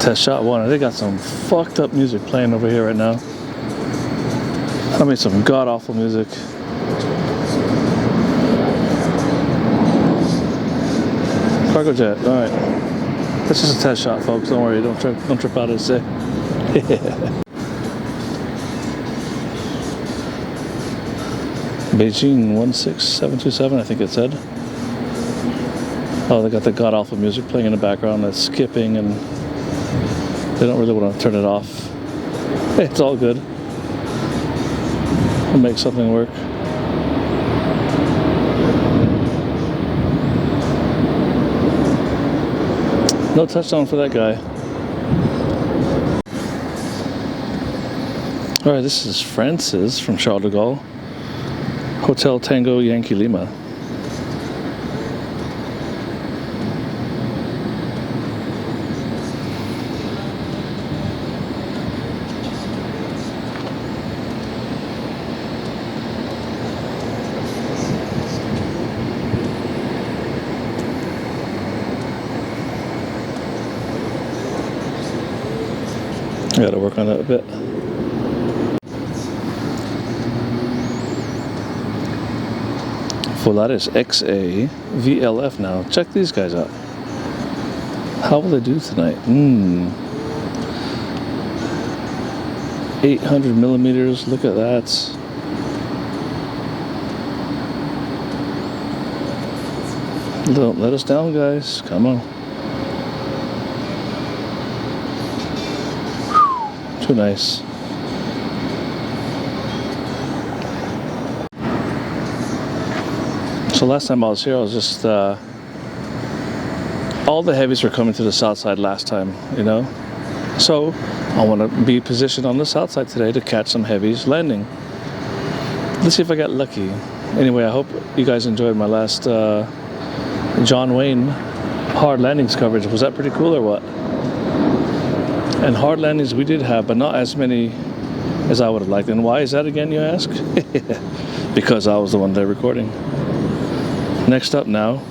Test shot one. They got some fucked up music playing over here right now. I mean, some god awful music. Cargo jet. All right. This is a test shot, folks. Don't worry. Don't trip out, I say. Beijing 16727, I think it said. Oh, they got the god awful music playing in the background that's skipping, and they don't really want to turn it off. Hey, it's all good. We'll make something work. No touchdown for that guy. All right, this is Francis from Charles de Gaulle. Hotel Tango Yankee Lima. I gotta work on that a bit. Volaris XA VLF now. Check these guys out. How will they do tonight? 800 millimeters. Look at that. Don't let us down, guys. Come on. Too nice. So last time I was here, I was just all the heavies were coming to the south side last time, you know. So I want to be positioned on the south side today to catch some heavies landing. Let's see if I got lucky. Anyway, I hope you guys enjoyed my last John Wayne hard landings coverage. Was that pretty cool or what? And hard landings we did have, but not as many as I would have liked. And why is that again, you ask? Because I was the one there recording. Next up now,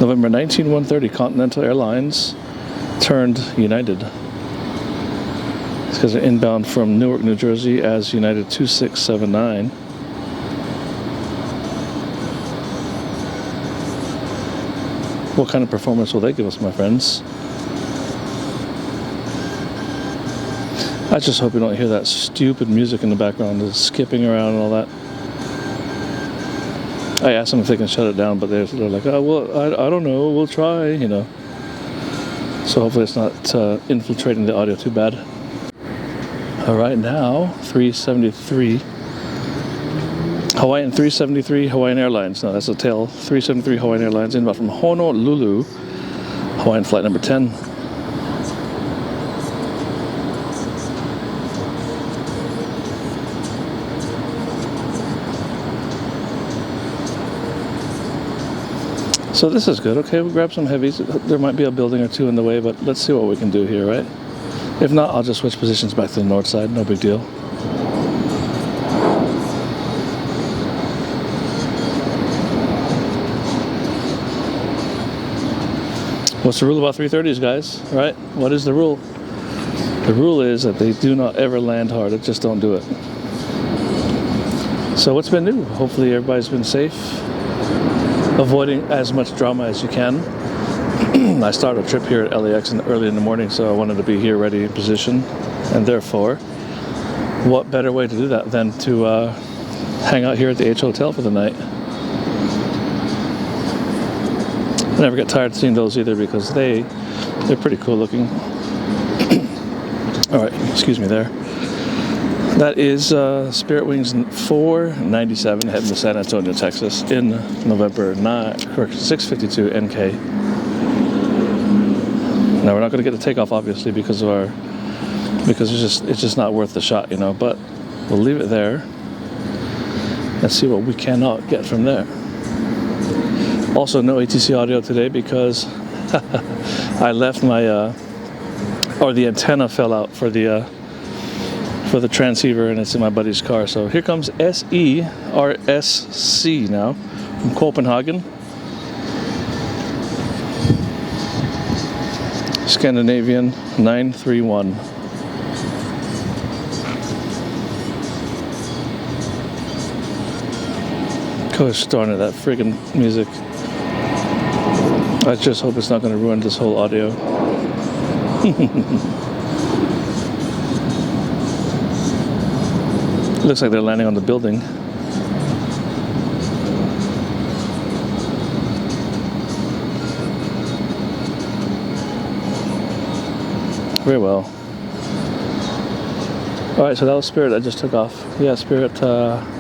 November 19, 130, Continental Airlines turned United. It's because they're inbound from Newark, New Jersey as United 2679. What kind of performance will they give us, my friends? I just hope you don't hear that stupid music in the background, the skipping around and all that. I asked them if they can shut it down, but they're like, oh, well, I don't know, we'll try, you know. So hopefully it's not infiltrating the audio too bad. All right, now, 373. Hawaiian 373, Hawaiian Airlines. No, that's the tail. 373 Hawaiian Airlines, inbound from Honolulu, Hawaiian flight number 10. So this is good. Okay, we'll grab some heavies. There might be a building or two in the way, but let's see what we can do here, right? If not, I'll just switch positions back to the north side. No big deal. What's the rule about 330s, guys? Right? What is the rule? The rule is that they do not ever land hard. Just don't do it. So what's been new? Hopefully everybody's been safe, avoiding as much drama as you can. I started a trip here at LAX early in the morning, so I wanted to be here ready in position. And therefore, what better way to do that than to hang out here at the H Hotel for the night? I never get tired of seeing those either because they're pretty cool looking. All right, excuse me there. That is Spirit Wings 497 heading to San Antonio, Texas in November 652 NK. Now we're not going to get the takeoff obviously because it's just not worth the shot, you know, but we'll leave it there. Let's see what we cannot get from there. Also no ATC audio today because I left my or the antenna fell out for the transceiver, and it's in my buddy's car. So here comes SERSC now from Copenhagen. Scandinavian 931. Gosh darn it, that friggin' music. I just hope it's not going to ruin this whole audio. Looks like they're landing on the building. Very well. Alright, so that was Spirit that just took off. Yeah, Spirit,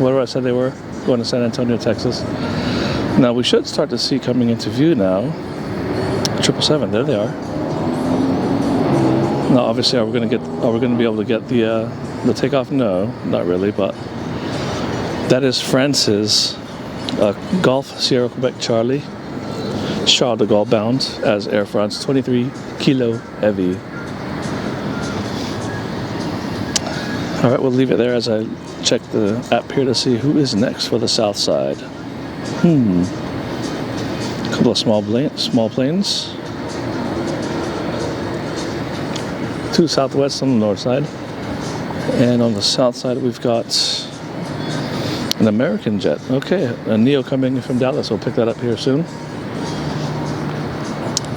whatever I said they were, going to San Antonio, Texas. Now we should start to see coming into view now 777, there they are. Now obviously are we going to be able to get the takeoff? No, not really, but that is France's Golf Sierra Quebec Charlie, Charles de Gaulle bound as Air France, 23 kilo heavy. All right, we'll leave it there as I check the app here to see who is next for the south side. A couple of small planes. Two Southwest on the north side. And on the south side, we've got an American jet. Okay, a Neo coming from Dallas. We'll pick that up here soon.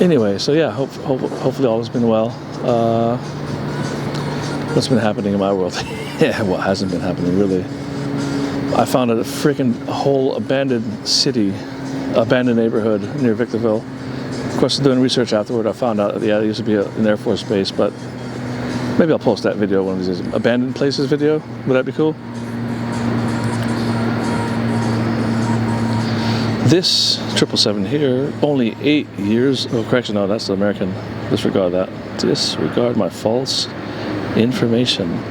Anyway, so yeah, hopefully all has been well. What's been happening in my world? Yeah, what hasn't been happening, really. I found a freaking whole abandoned city, abandoned neighborhood near Victorville. Of course, doing research afterward, I found out that, yeah, it used to be an Air Force base, but maybe I'll post that video one of these days. Abandoned places video. Would that be cool? This 777 here, only 8 years. Oh, correction, no, that's the American. Disregard that. Disregard my false information.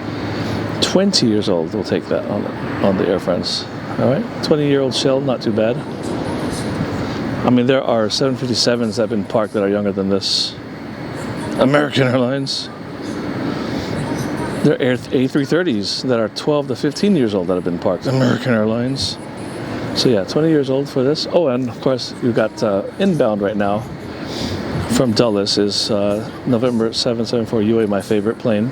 20 years old, we'll take that on the Air France. All right, 20-year-old shell, not too bad. I mean, there are 757s that have been parked that are younger than this. American Airlines. There are A330s that are 12 to 15 years old that have been parked. American Airlines. So yeah, 20 years old for this. Oh, and of course, you've got inbound right now from Dulles is November 774 UA, my favorite plane.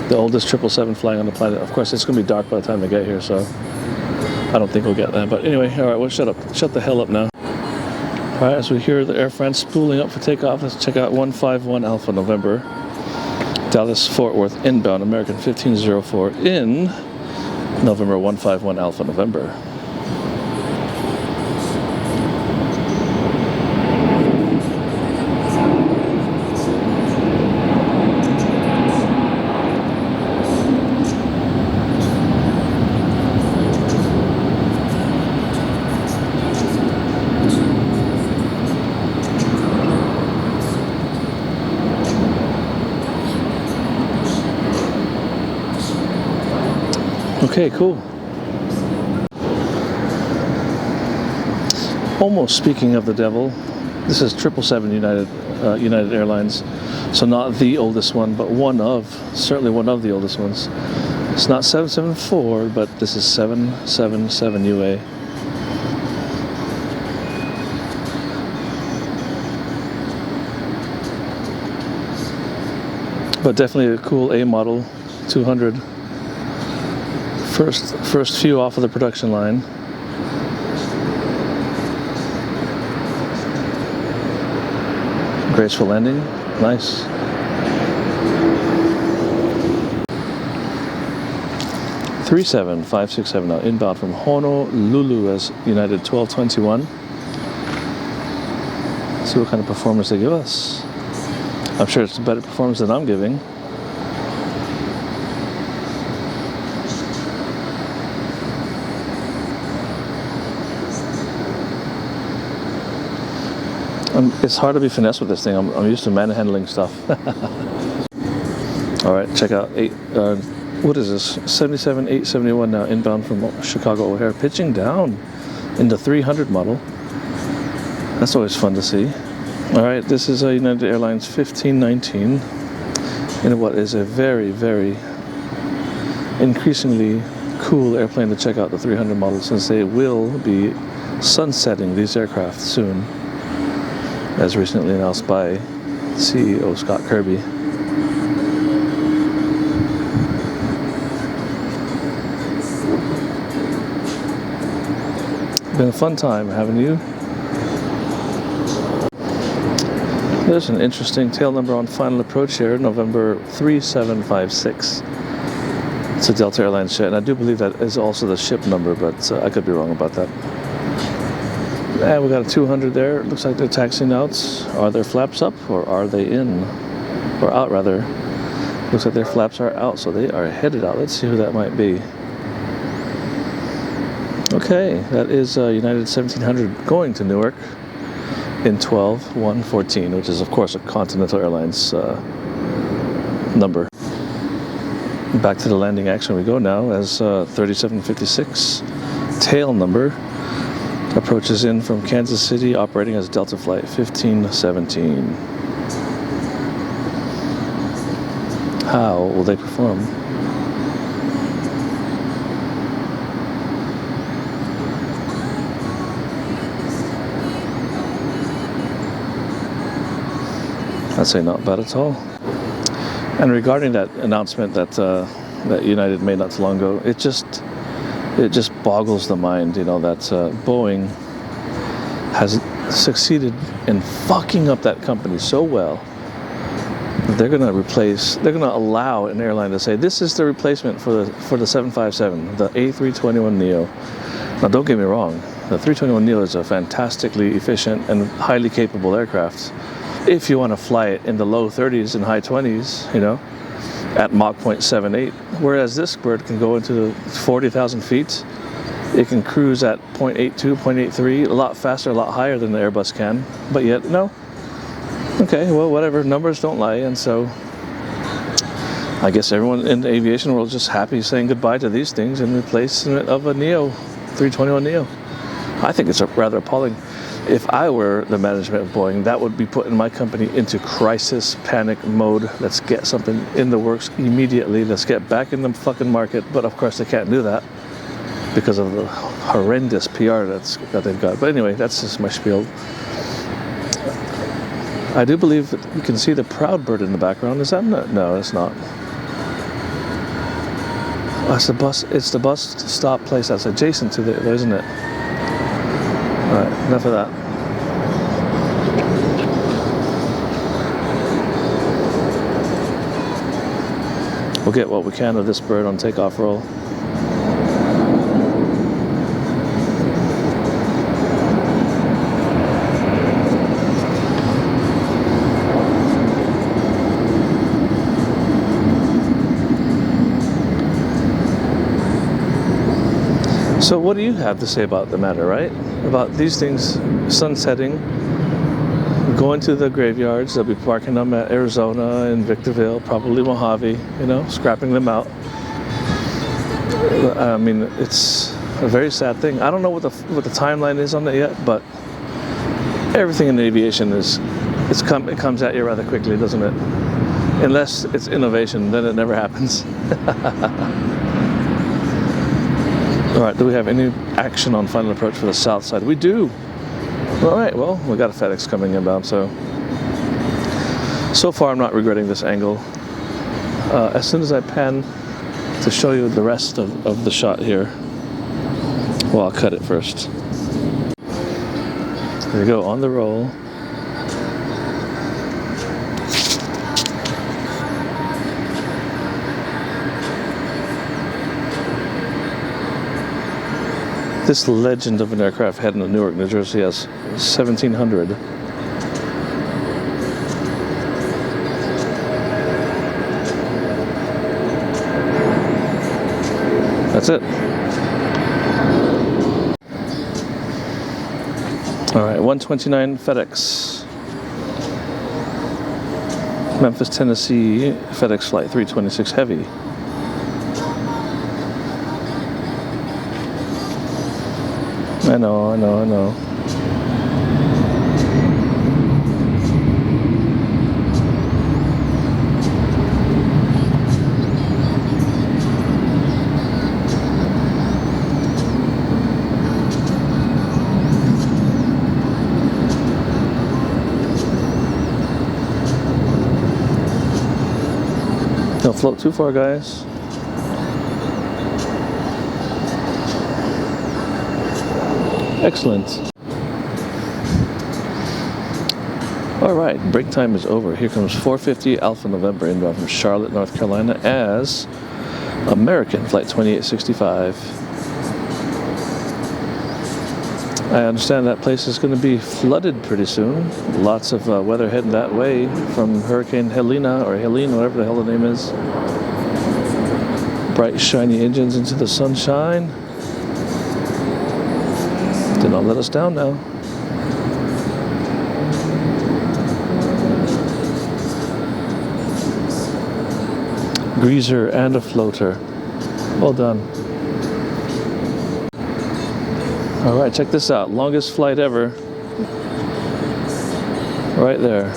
The oldest 777 flying on the planet. Of course, it's going to be dark by the time they get here, so I don't think we'll get that. But anyway, all right, we'll shut the hell up now. All right, as we hear the Air France spooling up for takeoff, let's check out 151 Alpha November. Dallas Fort Worth inbound American 1504 in November 151 Alpha November. Okay, cool. Almost speaking of the devil, this is 777 United Airlines. So not the oldest one, but certainly one of the oldest ones. It's not 774, but this is 777 UA. But definitely a cool A model 200. First few off of the production line. Graceful landing, nice. Three 567 now inbound from Honolulu as United 1221. See what kind of performance they give us. I'm sure it's a better performance than I'm giving. It's hard to be finessed with this thing. I'm used to manhandling stuff. All right, check out what is this? 77 871 now inbound from Chicago O'Hare, pitching down into 300 model. That's always fun to see. All right, this is a United Airlines 1519 in what is a very, very increasingly cool airplane to check out, the 300 model, since they will be sunsetting these aircraft soon, as recently announced by CEO Scott Kirby. Been a fun time, haven't you? There's an interesting tail number on final approach here, November 3756. It's a Delta Airlines jet, and I do believe that is also the ship number, but I could be wrong about that. And we got a 200 there. It looks like they're taxiing out. Are their flaps up, or are they in? Or out, rather. Looks like their flaps are out, so they are headed out. Let's see who that might be. Okay, that is United 1700 going to Newark in 12-114, which is, of course, a Continental Airlines number. Back to the landing action we go now as 3756 tail number approaches in from Kansas City, operating as Delta Flight 1517. How will they perform? I'd say not bad at all. And regarding that announcement that that United made not too long ago, it just boggles the mind, you know, that Boeing has succeeded in fucking up that company so well that they're going to allow an airline to say this is the replacement for the 757, the A321neo. Now, don't get me wrong, the 321neo is a fantastically efficient and highly capable aircraft. If you want to fly it in the low 30s and high 20s, you know, at Mach 0.78, whereas this bird can go into 40,000 feet. It can cruise at 0.82, 0.83, a lot faster, a lot higher than the Airbus can, but yet, no. Okay, well, whatever, numbers don't lie, and so I guess everyone in the aviation world is just happy saying goodbye to these things in replacement of a Neo, 321neo. I think it's rather appalling. If I were the management of Boeing, that would be putting my company into crisis panic mode. Let's get something in the works immediately. Let's get back in the fucking market. But of course they can't do that because of the horrendous PR that they've got. But anyway, that's just my spiel. I do believe that you can see the Proud Bird in the background. Is that not? No, it's not. Oh, it's the bus. It's the bus stop place that's adjacent to there, isn't it? All right, enough of that. We'll get what we can of this bird on takeoff roll. So what do you have to say about the matter, right? About these things sunsetting, going to the graveyards. They'll be parking them at Arizona and Victorville, probably Mojave, you know, scrapping them out. I mean, it's a very sad thing. I don't know what the timeline is on that yet, but everything in aviation it comes at you rather quickly, doesn't it? Unless it's innovation, then it never happens. All right, do we have any action on final approach for the south side? We do. All right, well, we got a Fedex coming inbound, so far I'm not regretting this angle. As soon as I pan to show you the rest of the shot here, well, I'll cut it first. There we go, on the roll. This legend of an aircraft heading to Newark, New Jersey has 1700. That's it. All right, 129 FedEx. Memphis, Tennessee, FedEx Flight 326 Heavy. I know. Don't float too far, guys. Excellent. Alright, break time is over. Here comes 450 Alpha November inbound from Charlotte, North Carolina as American Flight 2865. I understand that place is going to be flooded pretty soon. Lots of weather heading that way from Hurricane Helena, or Helene, whatever the hell the name is. Bright, shiny engines into the sunshine. Did not let us down now. Greaser and a floater. Well done. Alright, check this out. Longest flight ever. Right there.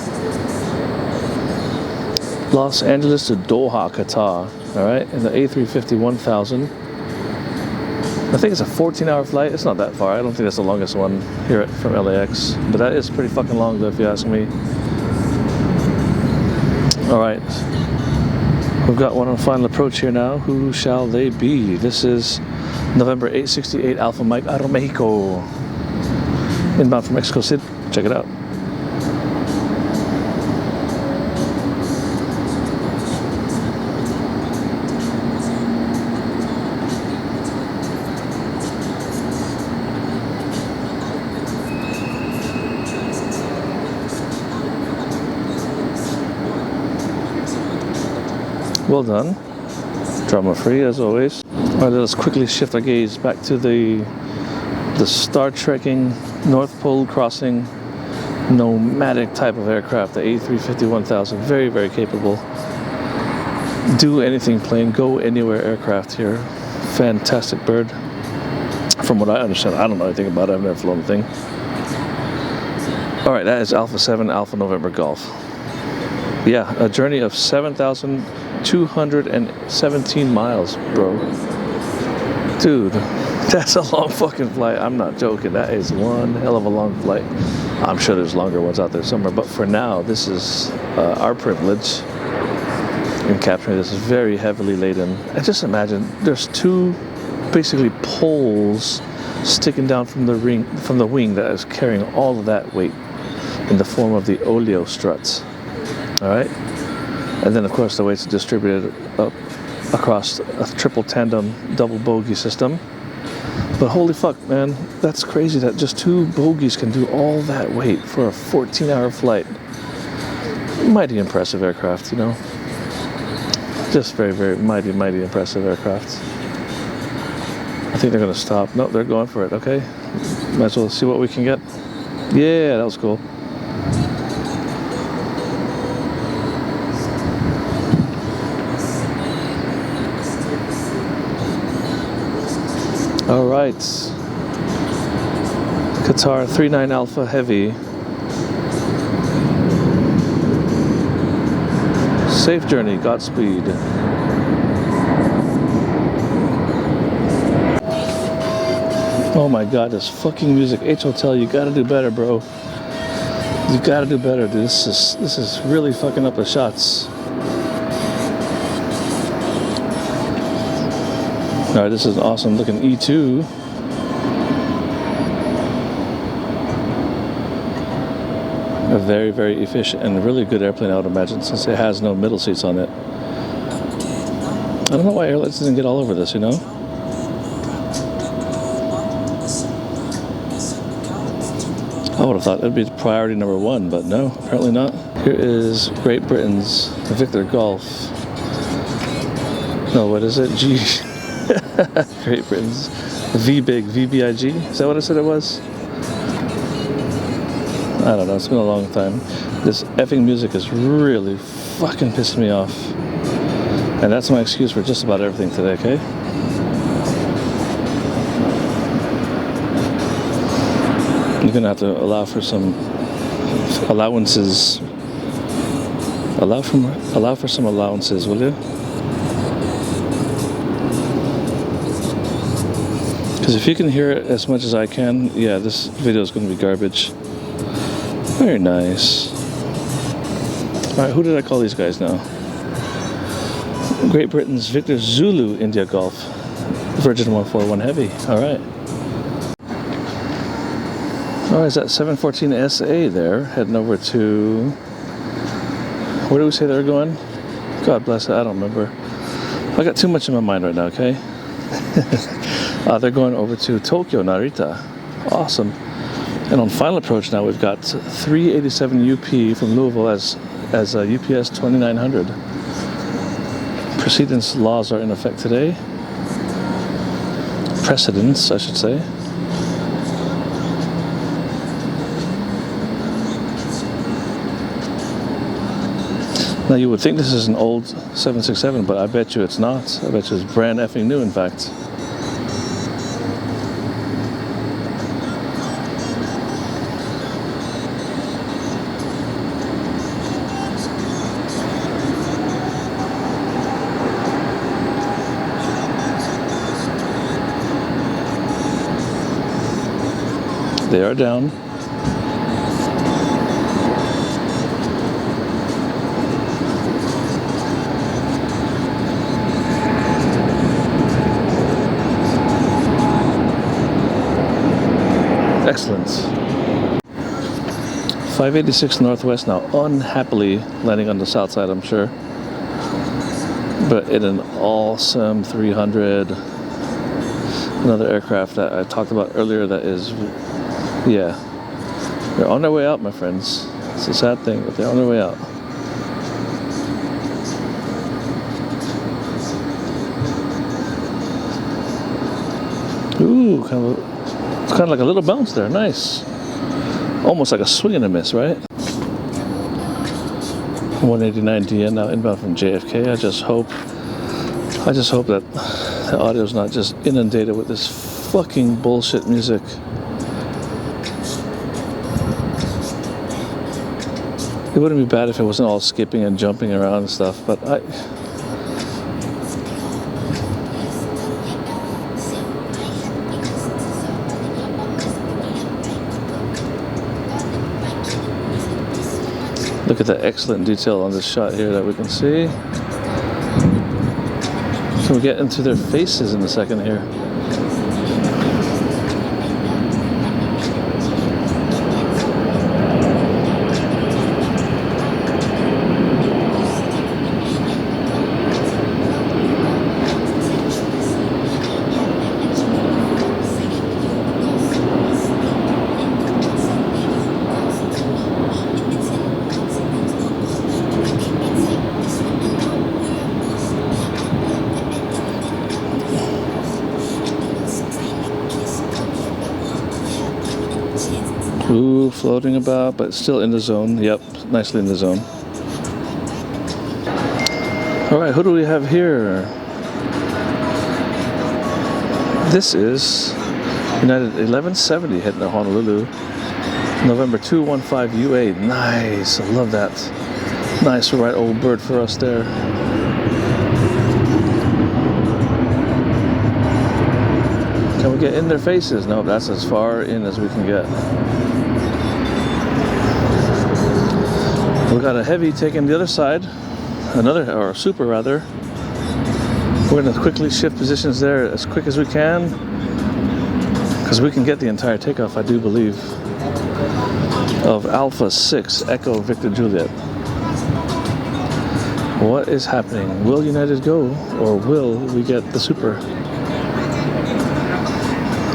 Los Angeles to Doha, Qatar. Alright, in the A350 1000. I think it's a 14-hour flight. It's not that far. I don't think that's the longest one here from LAX. But that is pretty fucking long, though, if you ask me. Alright. We've got one on final approach here now. Who shall they be? This is November 868 Alpha Mike Aeromexico. Inbound from Mexico City. Check it out. Well done. Drama free as always. Alright, let us quickly shift our gaze back to the Star Trekking North Pole crossing nomadic type of aircraft, the A350 1000. Very, very capable. Do anything plane, go anywhere aircraft here. Fantastic bird. From what I understand, I don't know anything about it. I've never flown the thing. Alright, that is Alpha 7 Alpha November Golf. Yeah, a journey of 7,217 miles, bro. Dude, that's a long fucking flight. I'm not joking. That is one hell of a long flight. I'm sure there's longer ones out there somewhere, but for now, this is our privilege in capturing this. Very heavily laden. And just imagine, there's two basically poles sticking down from the wing that is carrying all of that weight in the form of the oleo struts. All right, and then of course the weight's distributed up across a triple tandem double bogey system. But holy fuck, man, that's crazy that just two bogies can do all that weight for a 14-hour flight. Mighty impressive aircraft, you know. Just very, very mighty, mighty impressive aircraft. I think they're gonna stop. No, they're going for it. Okay, might as well see what we can get. Yeah, that was cool. All right, Qatar 39 Alpha Heavy. Safe journey, Godspeed. Oh my God, this fucking music. H Hotel, you gotta do better, bro. You gotta do better, dude. This is really fucking up the shots. Alright, this is an awesome looking E2. A very, very efficient and really good airplane, I would imagine, since it has no middle seats on it. I don't know why airlines doesn't get all over this, you know? I would have thought it'd be priority number one, but no, apparently not. Here is Great Britain's Victor Golf. No, what is it? G. Great Britain's VBIG. Is that what I said it was? I don't know. It's been a long time. This effing music is really fucking pissing me off. And that's my excuse for just about everything today, okay? You're gonna have to allow for some allowances. Allow for some allowances, will you? Because if you can hear it as much as I can, yeah, this video is going to be garbage. Very nice. Alright, who did I call these guys now? Great Britain's Victor Zulu India Golf, Virgin 141 Heavy. All right. Oh, is that 714 SA there, heading over to, where do we say they're going? God bless it, I don't remember. I got too much in my mind right now, okay? They're going over to Tokyo, Narita. Awesome. And on final approach now, we've got 387 UP from Louisville as UPS 2900. Precedence laws are in effect today. Precedence, I should say. Now you would think this is an old 767, but I bet you it's not. I bet you it's brand effing new, in fact. They are down. Excellent. 586 Northwest now, unhappily landing on the south side, I'm sure. But in an awesome 300. Another aircraft that I talked about earlier that is, yeah, they're on their way out, my friends. It's a sad thing, but they're on their way out. Ooh, it's kind of like a little bounce there. Nice. Almost like a swing and a miss, right? 189 DN now inbound from JFK. I just hope that the audio's not just inundated with this fucking bullshit music. It wouldn't be bad if it wasn't all skipping and jumping around and stuff, but look at the excellent detail on this shot here that we can see. So we'll get into their faces in a second here. Ooh, floating about, but still in the zone. Yep, nicely in the zone. All right, who do we have here? This is United 1170 heading to Honolulu. November 215 UA. Nice, I love that. Nice, right old bird for us there. Can we get in their faces? No, that's as far in as we can get. We got a heavy taking the other side, or a super rather. We're going to quickly shift positions there as quick as we can, because we can get the entire takeoff, I do believe, of Alpha 6 Echo Victor Juliet. What is happening? Will United go, or will we get the super?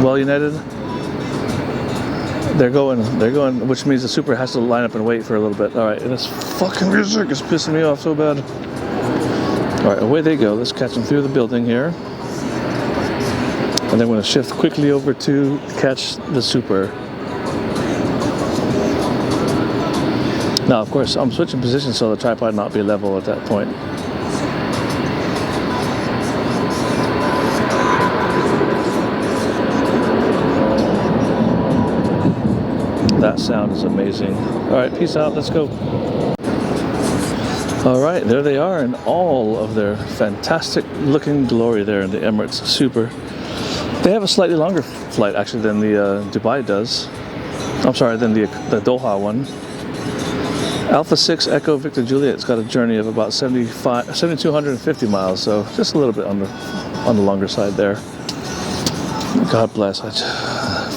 Well, United, they're going, which means the super has to line up and wait for a little bit. All right, this fucking music is pissing me off so bad. All right, away they go. Let's catch them through the building here. And then we're going to shift quickly over to catch the super. Now, of course, I'm switching positions so the tripod not be level at that point. That sound is amazing. All right, peace out. Let's go. All right, there they are in all of their fantastic looking glory there in the Emirates Super. They have a slightly longer flight actually than the Dubai does. I'm sorry, than the Doha one. Alpha 6 Echo Victor Juliet's got a journey of about 7,250 miles, so just a little bit on the longer side there. God bless.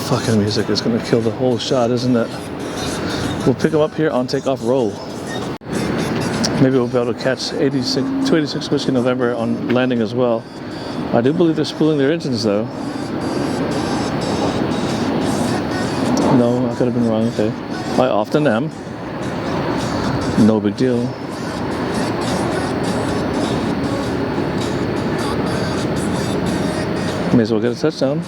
Fucking music is going to kill the whole shot, isn't it? We'll pick them up here on takeoff roll. Maybe we'll be able to catch 286 Whiskey November on landing as well. I do believe they're spooling their engines though. No, I could have been wrong. Okay. I often am. No big deal. May as well get a touchdown.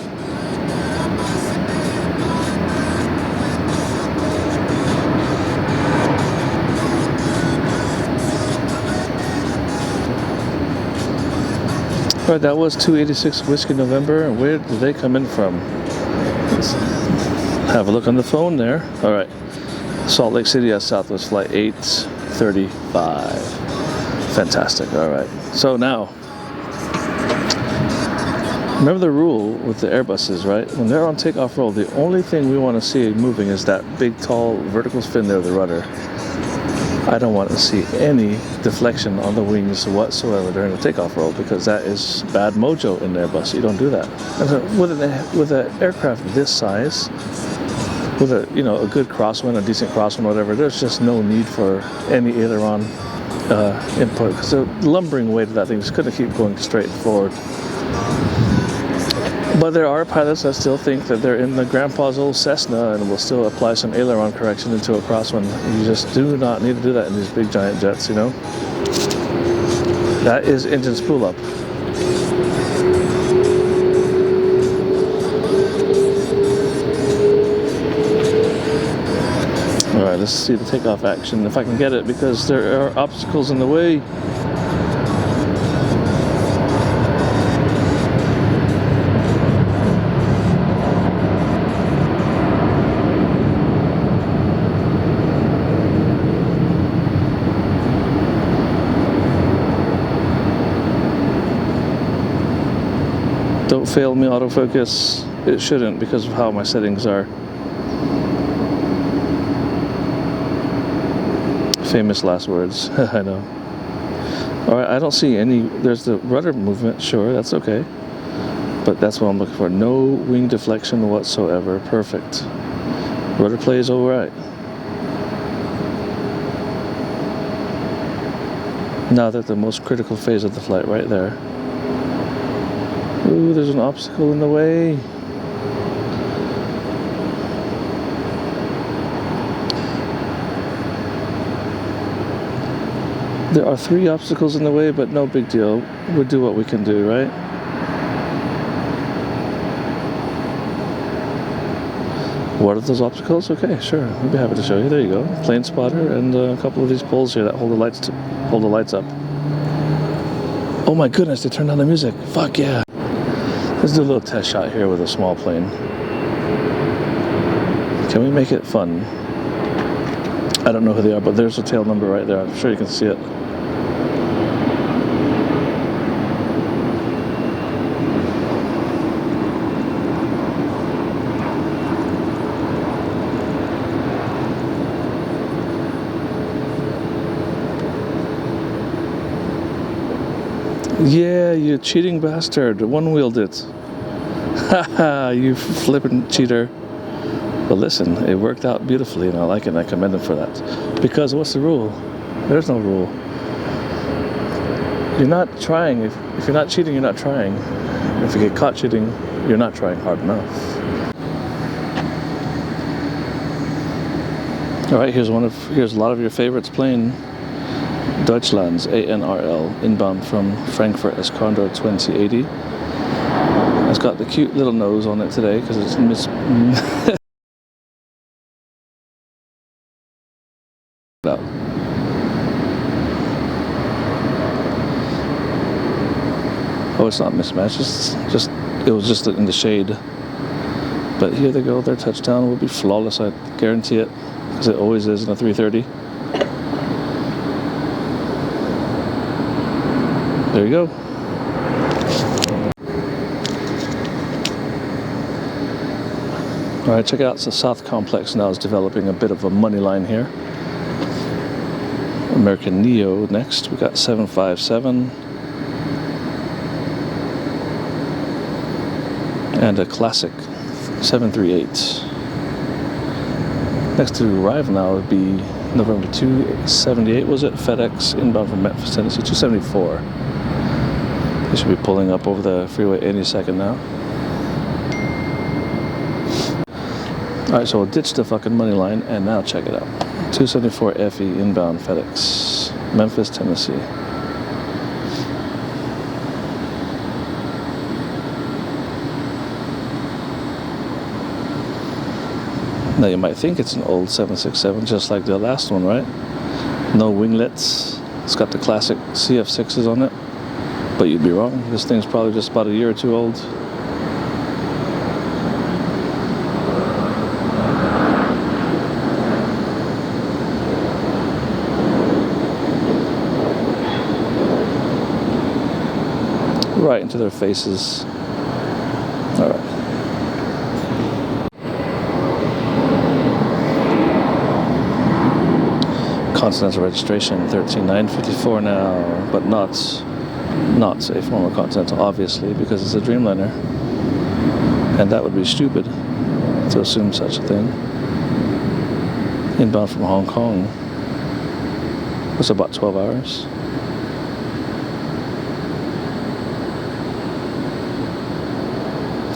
All right, that was 286 Whiskey November. And where did they come in from? Let's have a look on the phone there. All right. Salt Lake City as Southwest Flight 835. Fantastic. All right. So now, remember the rule with the Airbuses, right? When they're on takeoff roll, the only thing we want to see moving is that big, tall, vertical fin there, the rudder. I don't want to see any deflection on the wings whatsoever during the takeoff roll because that is bad mojo in the Airbus. You don't do that. And so with an aircraft this size, with a good crosswind, a decent crosswind, whatever, there's just no need for any aileron input because the lumbering weight of that thing is going to keep going straight forward. But there are pilots that still think that they're in the grandpa's old Cessna and will still apply some aileron correction into a crosswind. You just do not need to do that in these big giant jets, That is engine spool up. Alright, let's see the takeoff action if I can get it because there are obstacles in the way. Don't fail me, autofocus. It shouldn't because of how my settings are. Famous last words. I know. Alright, I don't see any. There's the rudder movement, sure, that's okay. But that's what I'm looking for. No wing deflection whatsoever. Perfect. Rudder play is alright. Now that the most critical phase of the flight right there. Ooh, there's an obstacle in the way. There are 3 obstacles in the way, but no big deal. We'll do what we can do, right? What are those obstacles? Okay, sure. I'd be happy to show you. There you go. Plane spotter and a couple of these poles here that hold the lights up. Oh my goodness, they turned on the music. Fuck yeah. Let's do a little test shot here with a small plane. Can we make it fun? I don't know who they are, but there's a tail number right there. I'm sure you can see it. Yeah, you cheating bastard. One-wheeled it. Haha, you flippin' cheater. But listen, it worked out beautifully and I like it and I commend him for that. Because what's the rule? There's no rule. You're not trying. If you're not cheating, you're not trying. If you get caught cheating, you're not trying hard enough. Alright, here's a lot of your favorites playing. Deutschland's ANRL inbound from Frankfurt as Condor 2080. It's got the cute little nose on it today because it's Oh, it's not mismatched. It was just in the shade. But here they go. Their touchdown will be flawless. I guarantee it, because it always is in a 330. There you go. All right, check it out. So South Complex now is developing a bit of a money line here. American Neo next. We got 757. And a classic 738. Next to arrive now would be November 278, was it? FedEx inbound from Memphis, Tennessee, 274. They should be pulling up over the freeway any second now. Alright, so we'll ditch the fucking money line and now check it out. 274 FE inbound FedEx, Memphis, Tennessee. Now you might think it's an old 767, just like the last one, right? No winglets. It's got the classic CF6s on it. But you'd be wrong. This thing's probably just about a year or two old. Right into their faces. All right. Continental registration 13954 now, but not a former Continental, obviously, because it's a Dreamliner, and that would be stupid to assume such a thing. Inbound from Hong Kong. It's about 12 hours.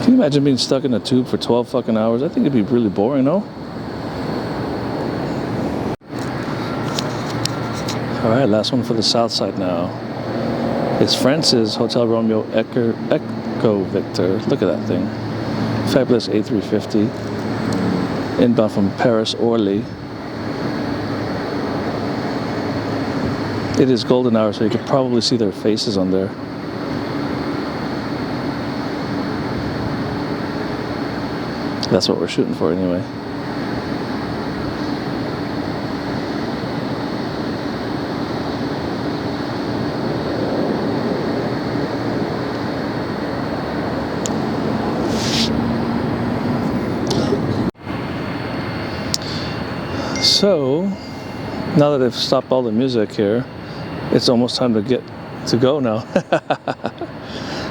Can you imagine being stuck in a tube for 12 fucking hours? I think it'd be really boring, no? Alright, last one for the south side now. It's France's Hotel Romeo Echo Victor. Look at that thing. Fabulous A350. Inbound from Paris Orly. It is golden hour, so you could probably see their faces on there. That's what we're shooting for anyway. So, now that I've stopped all the music here, it's almost time to go now.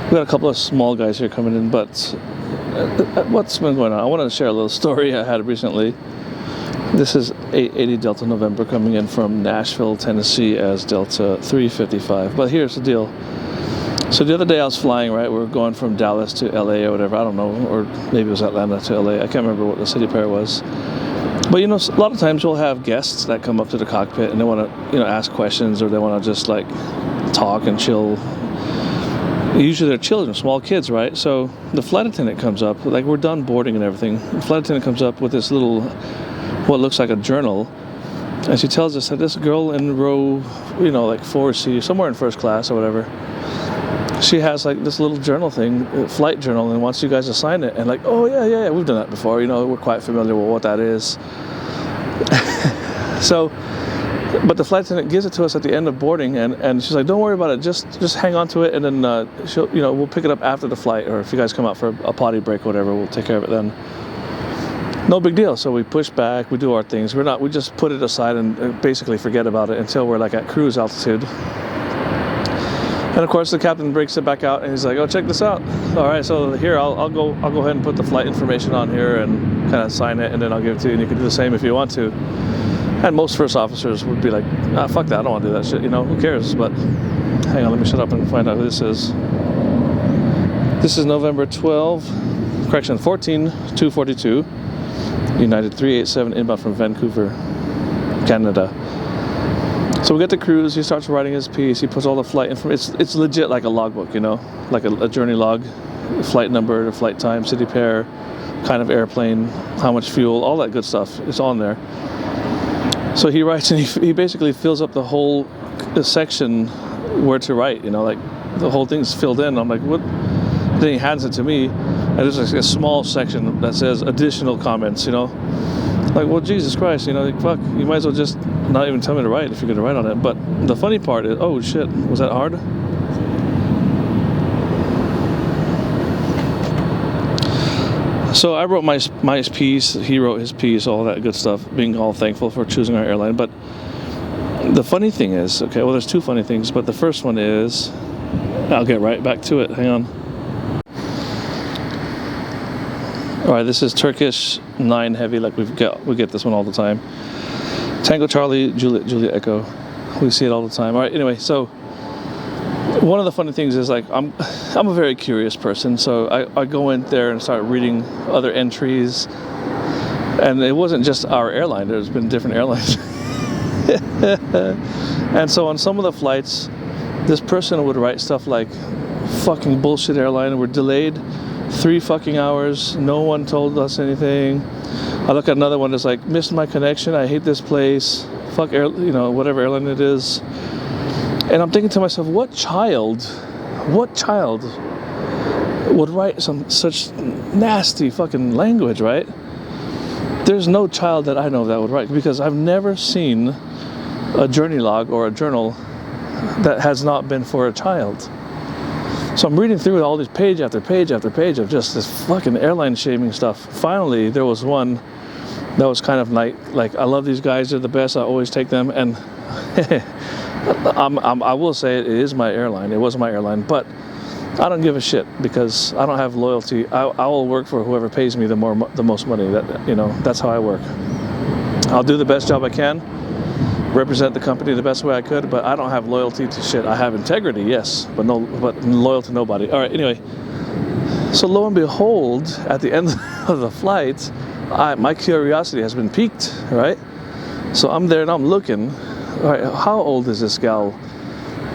We got a couple of small guys here coming in, but what's been going on? I want to share a little story I had recently. This is 880 Delta November coming in from Nashville, Tennessee as Delta 355. But here's the deal. So the other day I was flying, right? We were going from Dallas to LA or whatever, I don't know, or maybe it was Atlanta to LA. I can't remember what the city pair was. But you know, a lot of times we'll have guests that come up to the cockpit and they want to, ask questions, or they want to just like talk and chill. Usually they're children, small kids, right? So the flight attendant comes up, like we're done boarding and everything. The flight attendant comes up with this little, what looks like a journal, and she tells us that this girl in row, like 4C, somewhere in first class or whatever, she has like this little journal thing, flight journal, and wants you guys to sign it. And like, oh yeah, we've done that before. We're quite familiar with what that is. So, but the flight attendant gives it to us at the end of boarding, and she's like, don't worry about it, just hang on to it, and then we'll pick it up after the flight, or if you guys come out for a potty break or whatever, we'll take care of it then. No big deal. So we push back, we do our things. We just put it aside and basically forget about it until we're like at cruise altitude. And of course the captain breaks it back out and he's like, oh, check this out. All right, so here I'll go ahead and put the flight information on here and kind of sign it, and then I'll give it to you, and you can do the same if you want to. And most first officers would be like, fuck that, I don't want to do that shit, who cares? But hang on, let me shut up and find out who this is. This is November 14, 242, United 387 inbound from Vancouver, Canada. So we get to cruise, he starts writing his piece, he puts all the flight information. It's legit like a logbook, like a journey log, flight number, the flight time, city pair, kind of airplane, how much fuel, all that good stuff. It's on there. So he writes, and he basically fills up the whole section where to write, like the whole thing's filled in. I'm like, what? Then he hands it to me, and there's like a small section that says additional comments, Like, well, Jesus Christ, like, fuck, you might as well just not even tell me to write if you're going to write on it. But the funny part is, oh shit, was that hard? So I wrote my piece, he wrote his piece, all that good stuff, being all thankful for choosing our airline. But The funny thing is, okay, well, there's two funny things, but the first one is, I'll get right back to it. Hang on. All right, this is Turkish 9 heavy, like we get this one all the time. Tango Charlie, Juliet Echo. We see it all the time. All right, anyway, so one of the funny things is, like, I'm a very curious person, so I go in there and start reading other entries, and it wasn't just our airline. There's been different airlines. And so on some of the flights, this person would write stuff like, fucking bullshit airline, we're delayed 3 fucking hours, no one told us anything. I look at another one that's like, missed my connection, I hate this place, fuck air, you know, whatever airline it is. And I'm thinking to myself, what child would write such nasty fucking language, right? There's no child that I know that would write, because I've never seen a journey log or a journal that has not been for a child. So I'm reading through all these page after page after page of just this fucking airline shaming stuff. Finally, there was one that was kind of like I love these guys, they're the best, I always take them. And I will say it is my airline. It was my airline, but I don't give a shit, because I don't have loyalty. I will work for whoever pays me the most money. That, you know, that's how I work. I'll do the best job I can, represent the company the best way I could, but I don't have loyalty to shit. I have integrity, yes, but loyal to nobody. All right, anyway. So lo and behold, at the end of the flight, my curiosity has been piqued, right? So I'm there and I'm looking. All right, how old is this gal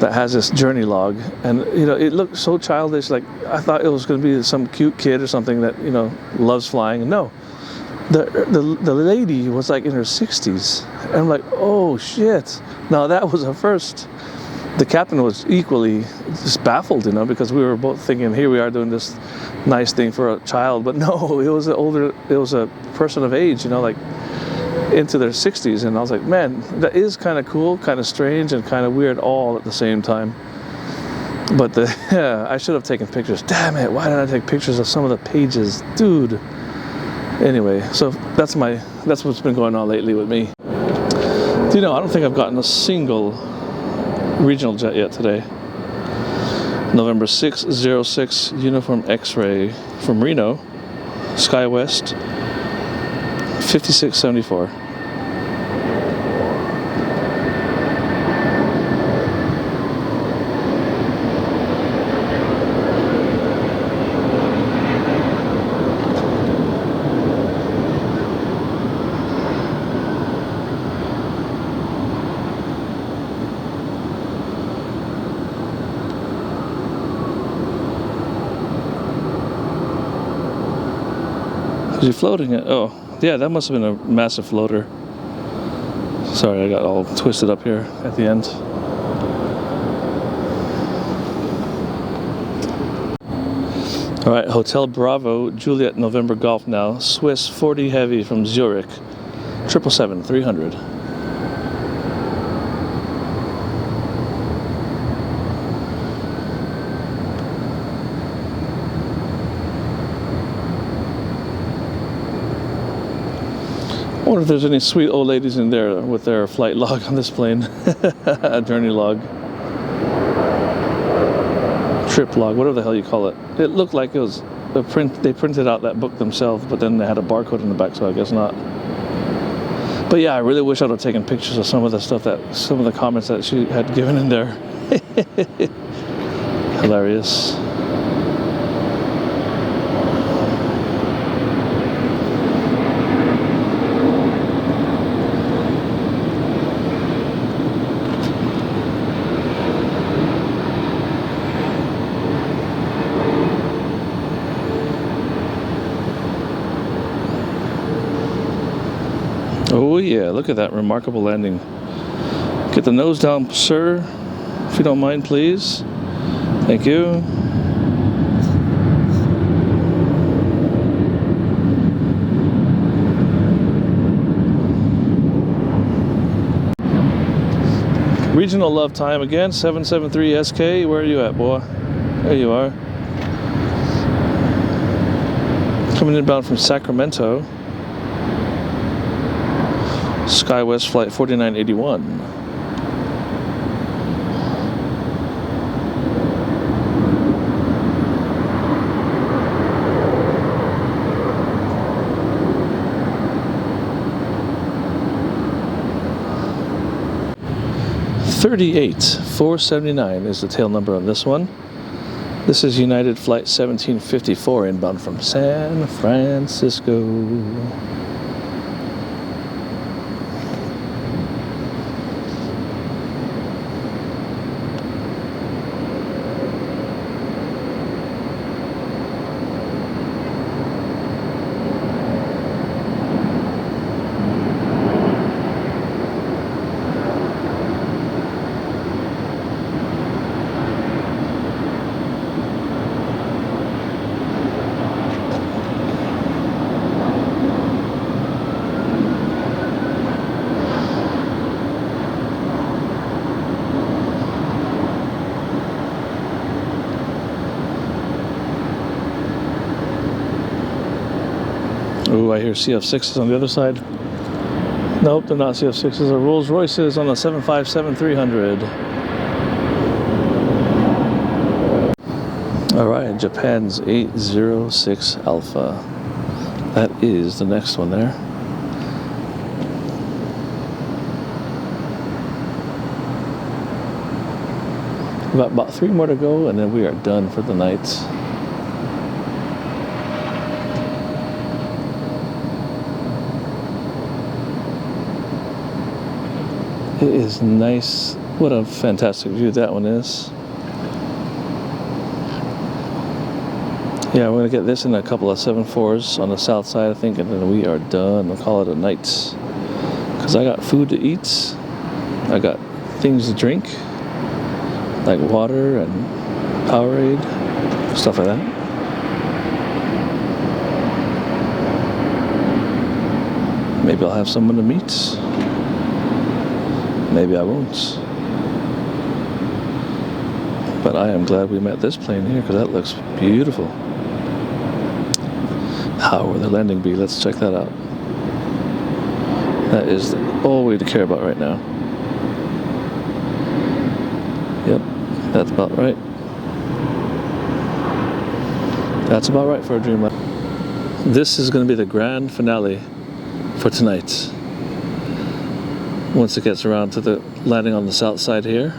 that has this journey log? And, you know, it looked so childish. Like, I thought it was going to be some cute kid or something that, you know, loves flying. No, the lady was like in her 60s. And I'm like, oh shit. Now that was a first. The captain was equally just baffled, you know, because we were both thinking, here we are doing this nice thing for a child. But no, it was a person of age, you know, like into their 60s. And I was like, man, that is kind of cool, kind of strange, and kind of weird all at the same time. But I should have taken pictures. Damn it, why didn't I take pictures of some of the pages? Dude. Anyway, so that's what's been going on lately with me. Do you know, I don't think I've gotten a single regional jet yet today. November 606 Uniform X-Ray from Reno, SkyWest 5674. Is he floating it? Oh, yeah, that must have been a massive floater. Sorry, I got all twisted up here at the end. All right, Hotel Bravo, Juliet November Golf now, Swiss 40 Heavy from Zurich, 777-300. I wonder if there's any sweet old ladies in there with their flight log on this plane. A journey log. Trip log, whatever the hell you call it. It looked like it was a print. They printed out that book themselves, but then they had a barcode in the back, so I guess not. But yeah, I really wish I would have taken pictures of some of the stuff some of the comments that she had given in there. Hilarious. Oh yeah, look at that remarkable landing. Get the nose down, sir, if you don't mind, please. Thank you. Regional love time again, 773 SK. Where are you at, boy? There you are. Coming inbound from Sacramento. SkyWest flight 4981. 38479 is the tail number on this one. This is United Flight 1754 inbound from San Francisco. Ooh, I hear CF6s on the other side. Nope, they're not CF6s, they're Rolls Royces on the 757-300. Alright, Japan's 806 Alpha. That is the next one there. We've got about 3 more to go and then we are done for the night. It is nice. What a fantastic view that one is. Yeah, we're going to get this in a couple of 7.4s on the south side, I think, and then we are done. We'll call it a night. Because I got food to eat. I got things to drink, like water and Powerade, stuff like that. Maybe I'll have someone to meet. Maybe I won't. But I am glad we met this plane here because that looks beautiful. How will the landing be? Let's check that out. That is all we care about right now. Yep, that's about right. That's about right for a Dreamliner. This is going to be the grand finale for tonight. Once it gets around to the landing on the south side here.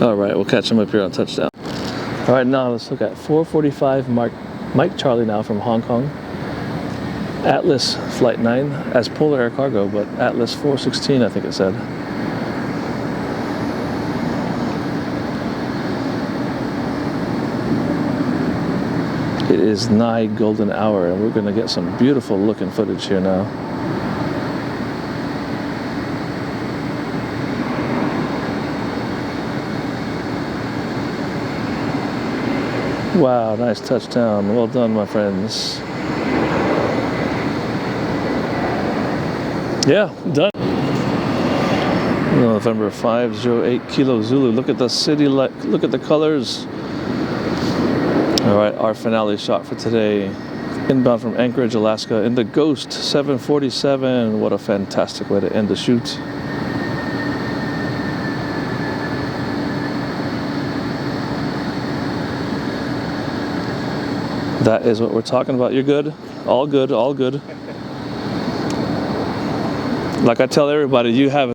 Alright, we'll catch him up here on touchdown. Alright, now let's look at 445 Mike Charlie now from Hong Kong. Atlas Flight 9 as Polar Air Cargo, but Atlas 416 I think it said. It is nigh golden hour and we're going to get some beautiful looking footage here now. Wow, nice touchdown. Well done, my friends. Yeah, done. November 508 Kilo Zulu. Look at the city, look at the colors. Alright, our finale shot for today. Inbound from Anchorage, Alaska in the Ghost 747. What a fantastic way to end the shoot. That is what we're talking about. You're good. All good, all good. Like I tell everybody, you have